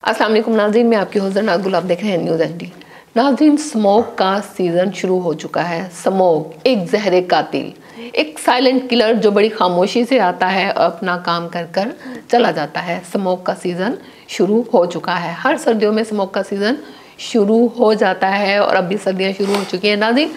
अस्सलाम वालेकुम नाज़रीन, मैं आपकी होस्ट नाज़गुल, आप देख रहे हैं न्यूज़ एनडी। नाज़रीन, स्मोक का सीज़न शुरू हो चुका है। स्मोक एक जहर कातिल, एक साइलेंट किलर जो बड़ी खामोशी से आता है और अपना काम कर कर चला जाता है। स्मोक का सीज़न शुरू हो चुका है। हर सर्दियों में स्मोक का सीज़न शुरू हो जाता है और अभी सर्दियाँ शुरू हो चुकी हैं। नाज़रीन,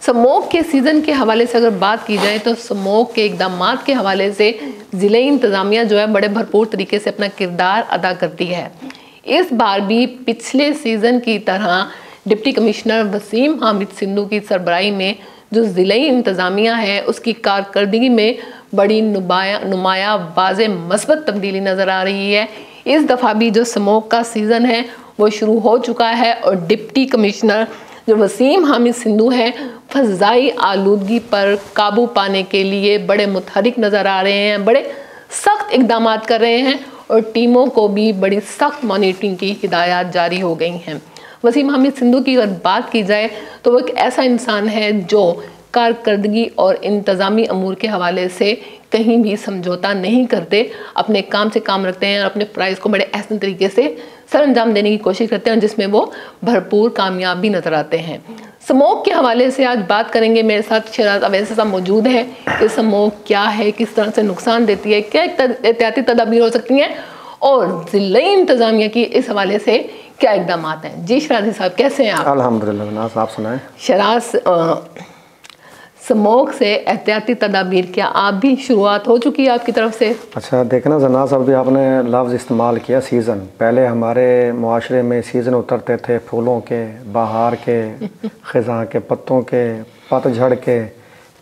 स्मोक के सीज़न के हवाले से अगर बात की जाए तो स्मोक के इक़दामात के हवाले से ज़िले इंतज़ामिया जो है बड़े भरपूर तरीके से अपना किरदार अदा करती है। इस बार भी पिछले सीज़न की तरह डिप्टी कमिश्नर वसीम हामिद सिंधु की सरबराही में जो ज़िले इंतज़ामिया है उसकी कारकर्दगी में बड़ी नुमाया वाज़े मस्बत तब्दीली नज़र आ रही है। इस दफ़ा भी जो स्मोक का सीज़न है वो शुरू हो चुका है और डिप्टी कमिश्नर जो वसीम हामिद सिंधु हैं फ़ज़ाई आलूदगी पर काबू पाने के लिए बड़े मुतहरिक नज़र आ रहे हैं, बड़े सख्त इक़दामात कर रहे हैं और टीमों को भी बड़ी सख्त मॉनिटरिंग की हिदायत जारी हो गई हैं। वसीम हामिद सिंधु की अगर बात की जाए तो वो एक ऐसा इंसान है जो कारकर्दगी और इंतज़ामी अमूर के हवाले से कहीं भी समझौता नहीं करते, अपने काम से काम रखते हैं और अपने प्राइज़ को बड़े अहसन तरीके से सर अंजाम देने की कोशिश करते हैं जिसमें वो भरपूर कामयाब भी नज़र आते हैं। स्मोक के हवाले से आज बात करेंगे। मेरे साथ शराज अवैस साहब मौजूद है कि स्मोक क्या है, किस तरह से नुकसान देती है, क्या एहतियाती तदाबीर हो सकती हैं और ज़िले इंतज़ामिया की इस हवाले से क्या इक़दामात हैं। जी शराजी साहब, कैसे हैं आप? अल्हम्दुलिल्लाह, आप सुनाएं। शराज, स्मोक से एहतियाती तदाबीर क्या आप भी शुरुआत हो चुकी है आपकी तरफ से? अच्छा देखना जनाब, अभी आपने लफ्ज़ इस्तेमाल किया सीज़न। पहले हमारे मुआशरे में सीज़न उतरते थे फूलों के, बहार के, ख़ज़ां के पत्तों के, पतझड़ के,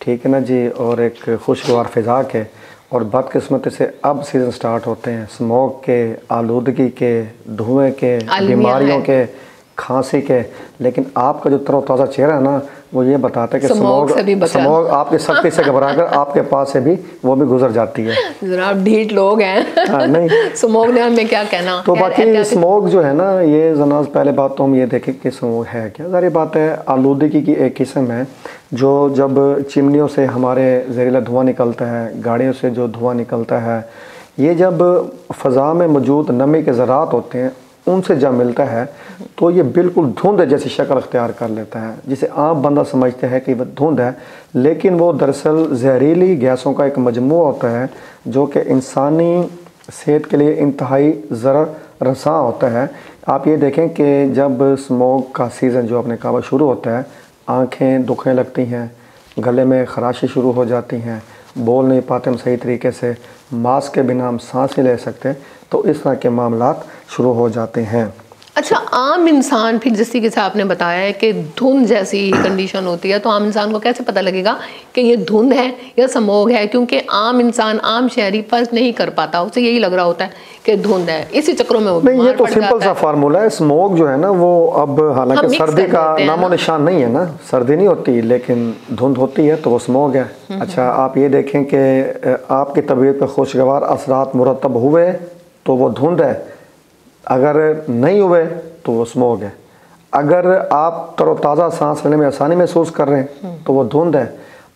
ठीक है ना जी, और एक खुशगवार फ़िज़ा के। और बदकिस्मती से अब सीज़न स्टार्ट होते हैं स्मोक के, आलूदगी के, धुएँ के, बीमारियों के, खांसी के। लेकिन आपका जो तरोताज़ा चेहरा है ना वो ये बताता है कि स्मोक आपकी सख्ती से घबराकर आपके पास से भी वो भी गुजर जाती है। जरा आप ढीठ लोग हैं। हाँ, नहीं स्मोक ने हमें क्या कहना। तो बाकी स्मोक जो है ना, ये जनाब पहले बात तो हम ये देखें कि स्मोक है क्या। ज़ाहिर बात है आलूदगी की एक किस्म है जो जब चिमनियों से हमारे जहरीला धुआं निकलता है, गाड़ियों से जो धुआं निकलता है, ये जब फ़ज़ा में मौजूद नमी के ज़रात होते हैं उनसे जब मिलता है तो ये बिल्कुल धुंध जैसी शक्ल अख्तियार कर लेता है, जिसे आम बंदा समझते हैं कि वह धुंध है, लेकिन वो दरअसल जहरीली गैसों का एक मजमू होता है जो कि इंसानी सेहत के लिए इंतहाई ज़रर रसा होता है। आप ये देखें कि जब स्मोक का सीज़न जो अपने कहा शुरू होता है, आँखें दुखने लगती हैं, गले में खराशी शुरू हो जाती हैं, बोल नहीं पाते हम सही तरीके से, मास्क के बिना हम सांस नहीं ले सकते, तो इस तरह के मामलात शुरू हो जाते हैं। अच्छा, आम इंसान फिर जिस तरीके से आपने बताया है कि धुंध जैसी कंडीशन होती है, तो आम इंसान को कैसे पता लगेगा कि ये धुंध है या स्मोक है? क्योंकि आम इंसान, आम शहरी फर्क नहीं कर पाता, उसे यही लग रहा होता है कि धुंध है, इसी चक्रों में वो नहीं। ये तो सिंपल सा फार्मूला है। स्मोक जो है ना वो अब हालांकि सर्दी का नामो निशान नहीं है ना, सर्दी नहीं होती लेकिन धुंध होती है तो वो स्मोक है। अच्छा, आप ये देखें कि आपकी तबीयत पर खुशगवार असरात मुरतब हुए तो वो धुंध है, अगर नहीं हुए तो वो स्मोक है। अगर आप तरोताज़ा सांस लेने में आसानी महसूस कर रहे हैं तो वो धुंध है,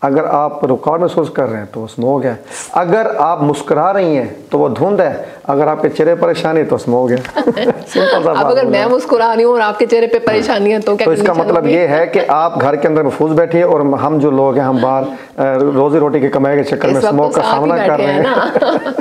अगर आप रुकावट महसूस कर रहे हैं तो वो स्मोक है, अगर आप मुस्कुरा रही हैं तो वो धुंध है, अगर आपके चेहरे परेशानी है तो स्मोक है। सिंपल सा। अब अगर मैं मुस्कुरा रही हूँ और आपके चेहरे पे परेशानी है तो क्या? तो इसका मतलब ये है कि आप घर के अंदर महफूज बैठिए और हम जो लोग हैं हम बाहर रोजी रोटी की कमाई के चक्कर में स्मोक का सामना कर रहे हैं।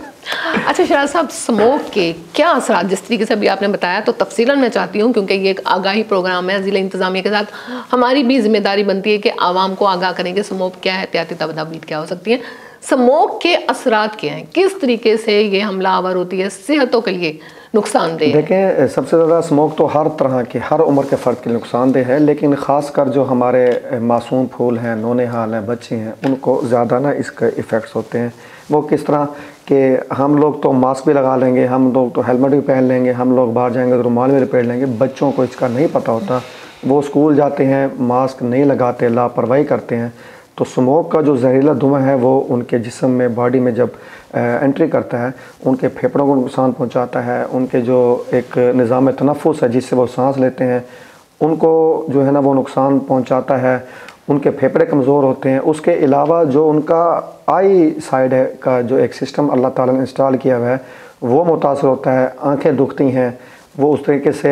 अच्छा शराज साहब, स्मोक के क्या असरात, जिस तरीके से अभी आपने बताया, तो तफसीलन मैं चाहती हूँ क्योंकि ये एक आगाही प्रोग्राम है। ज़िले इंतज़ामिया के साथ हमारी भी जिम्मेदारी बनती है कि आवाम को आगाह करें कि स्मोक क्या है, एहतियाती तदाबीर क्या हो सकती है, स्मोक के असरात क्या हैं, किस तरीके से ये हमलावर होती है, सेहतों के लिए नुकसानदेह। देखें, सबसे ज़्यादा स्मोक तो हर तरह के, हर उम्र के फ़र्द के नुकसानदेह है, लेकिन ख़ासकर जो हमारे मासूम फूल हैं, नौनिहाल हैं, बच्चे हैं, उनको ज़्यादा ना इसके इफ़ेक्ट्स होते हैं। वो किस तरह कि हम लोग तो मास्क भी लगा लेंगे, हम लोग तो हेलमेट भी पहन लेंगे, हम लोग बाहर जाएंगे तो रुमाल भी लपेट लेंगे, बच्चों को इसका नहीं पता होता। वो स्कूल जाते हैं, मास्क नहीं लगाते, लापरवाही करते हैं, तो स्मोक का जो जहरीला धुआं है वो उनके जिस्म में, बॉडी में जब एंट्री करता है, उनके फेफड़ों को नुकसान पहुंचाता है, उनके जो एक निज़ाम तनफ़ुस है जिससे वो सांस लेते हैं उनको जो है ना वो नुकसान पहुंचाता है, उनके फेफड़े कमज़ोर होते हैं। उसके अलावा जो उनका आई साइड है का जो एक सिस्टम अल्लाह ताला ने इंस्टॉल किया हुआ है वो मुतासर होता है, आँखें दुखती हैं, वो उस तरीके से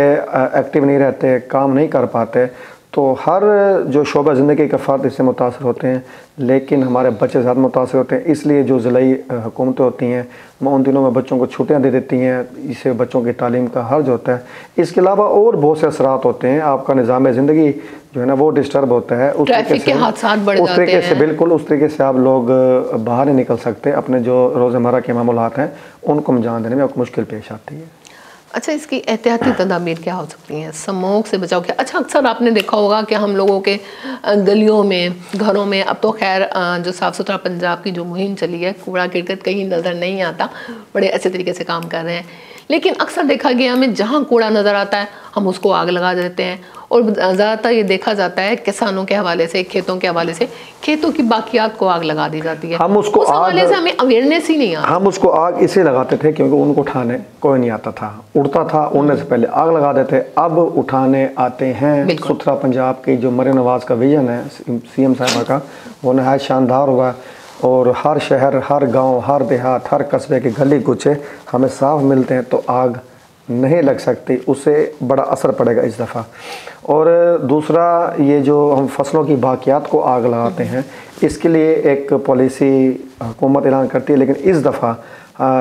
एक्टिव नहीं रहते, काम नहीं कर पाते, तो हर जो शोबा ज़िंदगी के फ़र्द इससे मुतासर होते हैं, लेकिन हमारे बच्चे ज़्यादा मुतासर होते हैं। इसलिए जो ज़िलाई हुकूमतें होती हैं वो उन दिनों में बच्चों को छुट्टियां दे देती हैं, इससे बच्चों की तालीम का हर्ज होता है। इसके अलावा और बहुत से असरात होते हैं, आपका निज़ाम ज़िंदगी जो है ना वो डिस्टर्ब होता है। उस ट्रैफिक के हादसात बढ़ जाते हैं। उस तरीके से बिल्कुल उस तरीके से आप लोग बाहर नहीं निकल सकते, अपने जो रोज़मर्रा के मामूलात हैं उनको अंजाम देने में आपको मुश्किल पेश आती है। अच्छा, इसकी एहतियाती तदाबीर क्या हो सकती हैं स्मोक से बचाव के? अच्छा, अक्सर आपने देखा होगा कि हम लोगों के गलियों में, घरों में, अब तो खैर जो साफ़ सुथरा पंजाब की जो मुहिम चली है, कूड़ा गिरगिट कहीं नज़र नहीं आता, बड़े अच्छे तरीके से काम कर रहे हैं। लेकिन अक्सर देखा गया हमें जहाँ कूड़ा नज़र आता है हम उसको आग लगा देते हैं। और ज़्यादातर ये देखा जाता है किसानों के हवाले से, खेतों के हवाले से, खेतों की बाकियात को आग लगा दी जाती है। हम उसको उस हवाले से हमें अवेयरनेस ही नहीं आता। हम उसको आग इसलिए लगाते थे क्योंकि उनको उठाने कोई नहीं आता था, उड़ता था, उड़ने से पहले आग लगा देते। अब उठाने आते हैं। सुथरा पंजाब की जो मरियम नवाज का विजन है CM साहिबा का, वो नहायत शानदार हुआ और हर शहर, हर गांव, हर देहात, हर कस्बे के गली कुचे हमें साफ मिलते हैं, तो आग नहीं लग सकती, उससे बड़ा असर पड़ेगा इस दफ़ा। और दूसरा, ये जो हम फसलों की बाकियात को आग लगाते हैं, इसके लिए एक पॉलिसी हुकूमत ऐलान करती है, लेकिन इस दफ़ा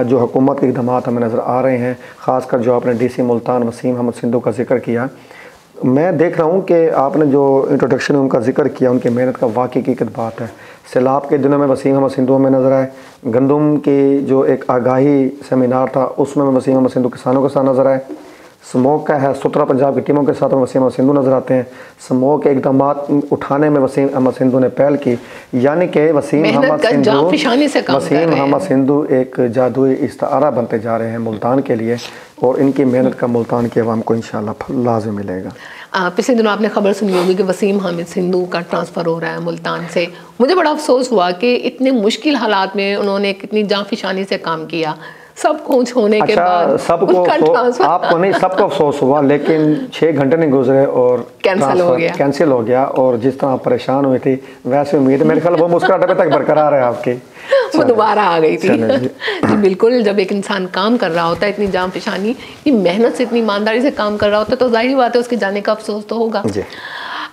जो हुकूमत के इक़दाम हमें नज़र आ रहे हैं, ख़ासकर जो आपने DC मुल्तान वसीम अहमद सिंधु का जिक्र किया, मैं देख रहा हूँ कि आपने जो इंट्रोडक्शन में उनका जिक्र किया, उनकी मेहनत का वाकई हकीकत बात है। सैलाब के दिनों में वसीम अहमद सिंधु में नज़र आए, गंदम की जो एक आगाही सेमिनार था उसमें वसीम अहमद सिंधु किसानों के साथ नज़र आए। स्मोक का है, सुथरा पंजाब की टीमों के साथ वसीम अहमद सिंधु नज़र आते हैं। स्मोक के इक़दाम उठाने में वसीम अहमद सिंधु ने पहल की, यानी कि वसीम अहमद सिंधु एक जादुई इस्तारा बनते जा रहे हैं मुल्तान के लिए, और इनकी मेहनत का मुल्तान की अवाम को इंशाअल्लाह लाज़िम मिलेगा। पिछले दिनों आपने खबर सुनी होगी कि वसीम अहमद सिंधु का ट्रांसफ़र हो रहा है मुल्तान से। मुझे बड़ा अफसोस हुआ कि इतने मुश्किल हालात में उन्होंने कितनी जांफिशानी से काम किया, सब कुछ होने के बाद सबको आपको नहीं, सबको अफसोस हुआ, लेकिन 6 घंटे नहीं गुजरे और कैंसिल हो गया। और जिस तरह आप परेशान हुए थे वैसे उम्मीद है, मेरे ख्याल वो मुस्कुराहट अभी तक बरकरार है आपकी, वो दोबारा आ गई थी। जी बिल्कुल, जब एक इंसान काम कर रहा होता है, इतनी जान पेशानी की मेहनत से, इतनी ईमानदारी से काम कर रहा होता है, तो जाहिर बात है उसके जाने का अफसोस तो होगा।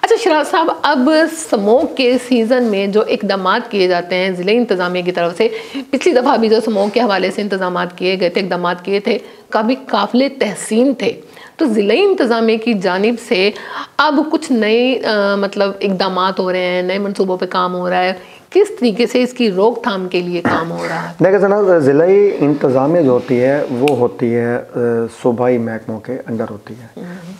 अच्छा शराज साहब, अब स्मोक के सीज़न में जो इकदाम किए जाते हैं ज़िले इंतज़ामिया की तरफ से, पिछली दफ़ा भी जो स्मोक के हवाले से इंतज़ाम किए गए थे, इकदाम किए थे, काफ़ी काबिल तहसीन थे। तो ज़िले इंतज़ामिया की जानिब से अब कुछ नए मतलब इकदाम हो रहे हैं, नए मनसूबों पर काम हो रहा है, किस तरीके से इसकी रोकथाम के लिए काम हो रहा है? देखिए जनाब, ज़िलाई इंतज़ामिया जो होती है वो होती है सूबाई महकमों के अंदर होती है।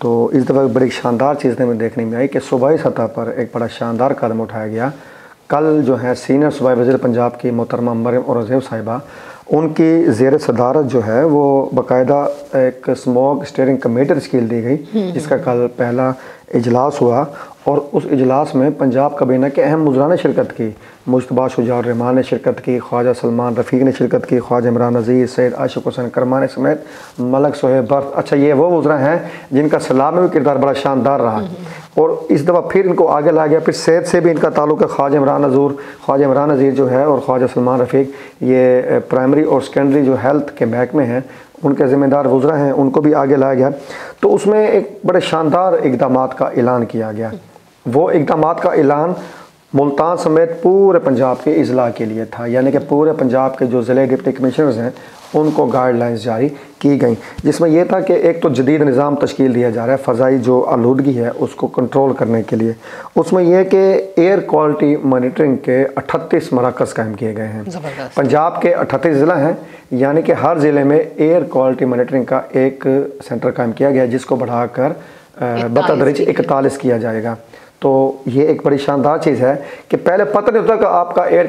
तो इस दफ़ा बड़ी शानदार चीज़ हमें देखने में आई कि सूबाई सतह पर एक बड़ा शानदार कदम उठाया गया। कल जो है सीनियर सूबाई वज़ीर पंजाब की मोहतरमा मरियम औरंगज़ेब साहिबा, उनकी ज़ेर सदारत जो है वो बाकायदा एक स्मोक स्टीयरिंग कमेटी तश्कील दी गई, जिसका कल पहला इजलास हुआ। और उस इजलास में पंजाब काबीना के अहम मुज़रा ने शिरकत की। मुश्तबा शुजाउर रहमान ने शिरकत की, ख्वाजा सलमान रफ़ीक ने शिरकत की, ख्वाजा इमरान अज़ीज़, सैयद आशिक़ हुसैन करमानी समेत मलक सोहेब बर्फ। अच्छा, ये वो मुज़रा हैं जिनका सलाह में भी किरदार बड़ा शानदार रहा, और इस दफ़ा फिर इनको आगे लाया गया। फिर सेहत से भी इनका ताल्लुक़ है। ख्वाजा इमरान अज़ीज़ जो है और ख्वाजा सलमान रफ़ीक, ये प्राइमरी और सेकेंडरी जो हेल्थ के महकमे हैं उनके ज़िम्मेदार वज़रा हैं, उनको भी आगे लाया गया। तो उसमें एक बड़े शानदार इक़दाम का ऐलान किया गया। वो इक़दाम का ऐलान मुल्तान समेत पूरे पंजाब के इजला के लिए था, यानी कि पूरे पंजाब के जो ज़िले डिप्टी कमिश्नर्स हैं उनको गाइडलाइंस जारी की गई, जिसमें यह था कि एक तो जदीद निज़ाम तश्कील दिया जा रहा है फ़ज़ाई जो आलूदगी है उसको कंट्रोल करने के लिए। उसमें यह कि एयर क्वालिटी मॉनिटरिंग के 38 मराकज़ कायम किए गए हैं। पंजाब के 38 ज़िला हैं, यानी कि हर ज़िले में एयर क्वालिटी मॉनिटरिंग का एक सेंटर कायम किया गया, जिसको बढ़ाकर बतदरीज 41 किया जाएगा। तो ये एक बड़ी शानदार चीज़ है कि पहले पता नहीं होता कि आपका एयर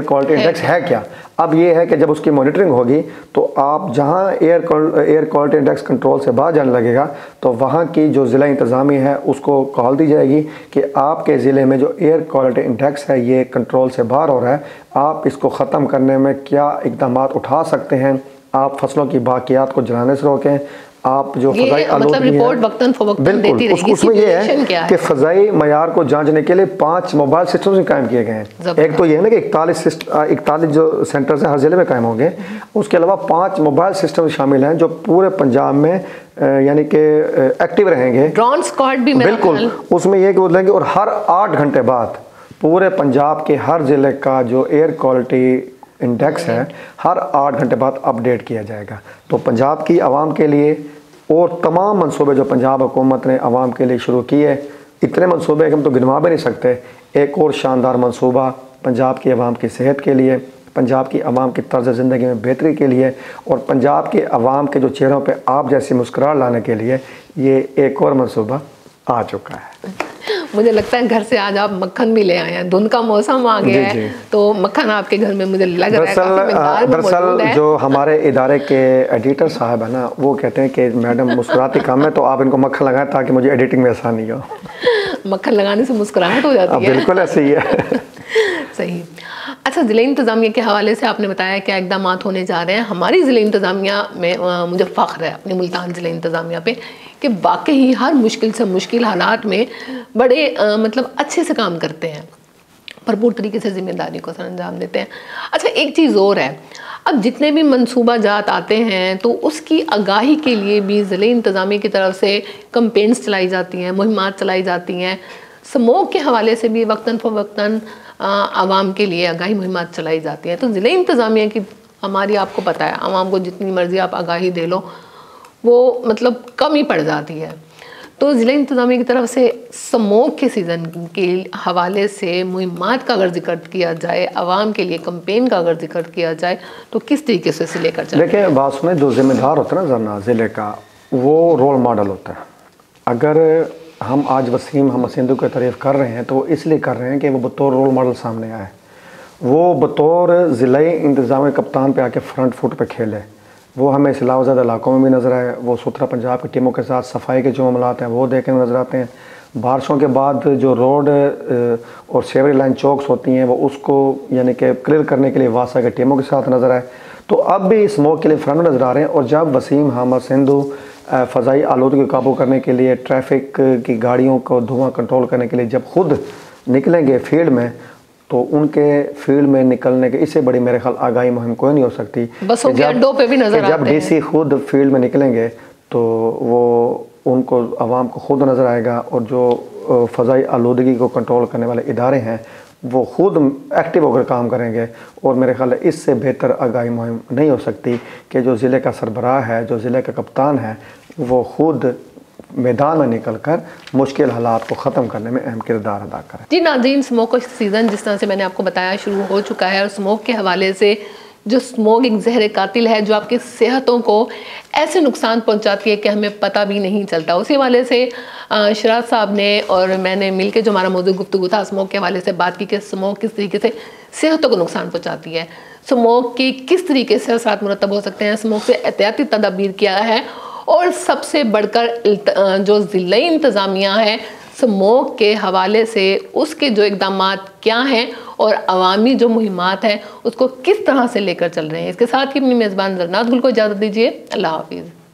क्वालिटी इंडेक्स है क्या। अब ये है कि जब उसकी मॉनिटरिंग होगी तो आप जहाँ एयर क्वालिटी इंडेक्स कंट्रोल से बाहर जाने लगेगा तो वहाँ की जो ज़िला इंतज़ामिया है उसको कॉल दी जाएगी कि आपके ज़िले में जो एयर क्वालिटी इंडेक्स है ये कंट्रोल से बाहर हो रहा है, आप इसको ख़त्म करने में क्या इक़दाम उठा सकते हैं। आप फसलों की बाकियात को जलाने से रोकें, आप जो ये फ़ज़ाई मतलब आलूदगी रिपोर्ट है, वक्तन फ़वक्तन बिल्कुल देती रहेगी। उसमें ये है क्या कि फ़ज़ाई मयार को जांचने के लिए 5 मोबाइल सिस्टम कायम किए गए हैं। एक तो ये है ना कि 41 जो सेंटर्स हैं हर ज़िले में कायम होंगे, उसके अलावा 5 मोबाइल सिस्टम शामिल हैं जो पूरे पंजाब में यानी कि एक्टिव रहेंगे। ड्रोन स्क्वाड भी बिल्कुल उसमें ये कि बोलेंगे, और हर 8 घंटे बाद पूरे पंजाब के हर ज़िले का जो एयर क्वालिटी इंडेक्स है हर 8 घंटे बाद अपडेट किया जाएगा। तो पंजाब की आवाम के लिए और तमाम मंसूबे जो पंजाब हुकूमत ने आवाम के लिए शुरू किए, इतने मंसूबे कि हम तो गिनवा भी नहीं सकते। एक और शानदार मंसूबा पंजाब की आवाम की सेहत के लिए, पंजाब की आवाम की तर्ज ज़िंदगी में बेहतरी के लिए और पंजाब के आवाम के जो चेहरों पे आप जैसी मुस्कुराहट लाने के लिए ये एक और मंसूबा आ चुका है। मुझे लगता है घर से आज आप मक्खन भी ले आए हैं, धुंध का मौसम आ गया है तो मक्खन आपके घर में मुझे लग रहा है। दरअसल जो हमारे इदारे के एडिटर साहब है ना, वो कहते हैं कि मैडम मुस्कुराती कम है तो आप इनको मक्खन लगाएं ताकि मुझे एडिटिंग में आसानी हो। मक्खन लगाने से मुस्कुराहट हो जाती है। बिल्कुल ऐसे ही है। सही। अच्छा, ज़िले इंतज़ामिया के हवाले से आपने बताया क्या इक़दाम होने जा रहे हैं। हमारी ज़िले इंतज़ामिया में मुझे फ़ख्र है अपने मुल्तान ज़िले इंतज़ामिया पे कि वाकई हर मुश्किल से मुश्किल हालात में बड़े मतलब अच्छे से काम करते हैं, भरपूर तरीके से ज़िम्मेदारी को सर अंजाम देते हैं। अच्छा, एक चीज़ और है, अब जितने भी मनसूबा जात आते हैं तो उसकी आगाही के लिए भी ज़िले इंतज़ामिया की तरफ से कंपेन्स चलाई जाती हैं, मुहिमात चलाई जाती हैं। स्मोक के हवाले से भी वक्तन फ़वक्तन आवाम के लिए आगाही मुहिमात चलाई जाती हैं। तो ज़िले इंतज़ामिया की हमारी आपको पता है, आवाम को जितनी मर्ज़ी आप आगाही दे लो वो मतलब कम ही पड़ जाती है। तो ज़िला इंतज़ामिया की तरफ से स्मोक के सीज़न के हवाले से मुहिमात का अगर जिक्र किया जाए, आवाम के लिए कंपेन का अगर जिक्र किया जाए तो किस तरीके से लेकर चलें? देखिए, बात सुने, जो ज़िम्मेदार होता है ना ज़रना ज़िले का, वो रोल मॉडल होता है। अगर हम आज वसीम हम सिंधु की तारीफ़ कर रहे हैं तो इसलिए कर रहे हैं कि वो बतौर रोल मॉडल सामने आए, वो बतौर ज़िला इंतज़ामिया कप्तान पे आके फ्रंट फुट पे खेले, वो हमें इस्लामाबाद इलाकों में भी नज़र आए, वो सुथरा पंजाब की टीमों के साथ सफाई के जो मामलात हैं वो देखने में नज़र आते हैं। बारिशों के बाद जो रोड और सेवरी लाइन चौक्स होती हैं वो उसको यानी कि क्लियर करने के लिए वासा की टीमों के साथ नज़र आए। तो अब भी स्मोक के लिए फ्रंट नज़र आ रहे हैं। और जब वसीम हामिद सिंधु फ़ज़ाई आलूदगी को काबू करने के लिए, ट्रैफिक की गाड़ियों को धुआं कंट्रोल करने के लिए जब खुद निकलेंगे फील्ड में, तो उनके फील्ड में निकलने के इससे बड़ी मेरे ख्याल आगाही मुहिम कोई नहीं हो सकती। बसों के अड्डों पे भी नजर आते हैं। जब डीसी खुद फील्ड में निकलेंगे तो वो उनको आवाम को खुद नज़र आएगा, और जो फ़ज़ाई आलूदगी को कंट्रोल करने वाले इदारे हैं वो खुद एक्टिव होकर काम करेंगे। और मेरे ख्याल है इससे बेहतर आगाही मुहिम नहीं हो सकती कि जो ज़िले का सरबराह है, जो ज़िले का कप्तान है, वो खुद मैदान में निकलकर मुश्किल हालात को ख़त्म करने में अहम किरदार अदा करें। जी नाज़रीन, स्मोक का सीज़न जिस तरह से मैंने आपको बताया शुरू हो चुका है, और स्मोक के हवाले से जो स्मोक एक जहर कातिल है जो आपकी सेहतों को ऐसे नुकसान पहुंचाती है कि हमें पता भी नहीं चलता। उसी हवाले से शराज साहब ने और मैंने मिलकर जो हमारा मौजूद गुफ्तगू था स्मोक के हवाले से बात की कि स्मोक किस तरीके से सेहतों को नुकसान पहुंचाती है, स्मोक के किस तरीके से असरात मुरतब हो सकते हैं, स्मोक से एहतियाती तदाबीर क्या है, और सबसे बढ़कर जो ज़िला इंतज़ामिया है स्मोक के हवाले से उसके जो इक़दामात क्या हैं और अवामी जो मुहिमात हैं उसको किस तरह से लेकर चल रहे हैं। इसके साथ ही अपनी मेज़बान ज़रनात गुल को इजाज़त दीजिए। अल्लाह हाफ़िज़।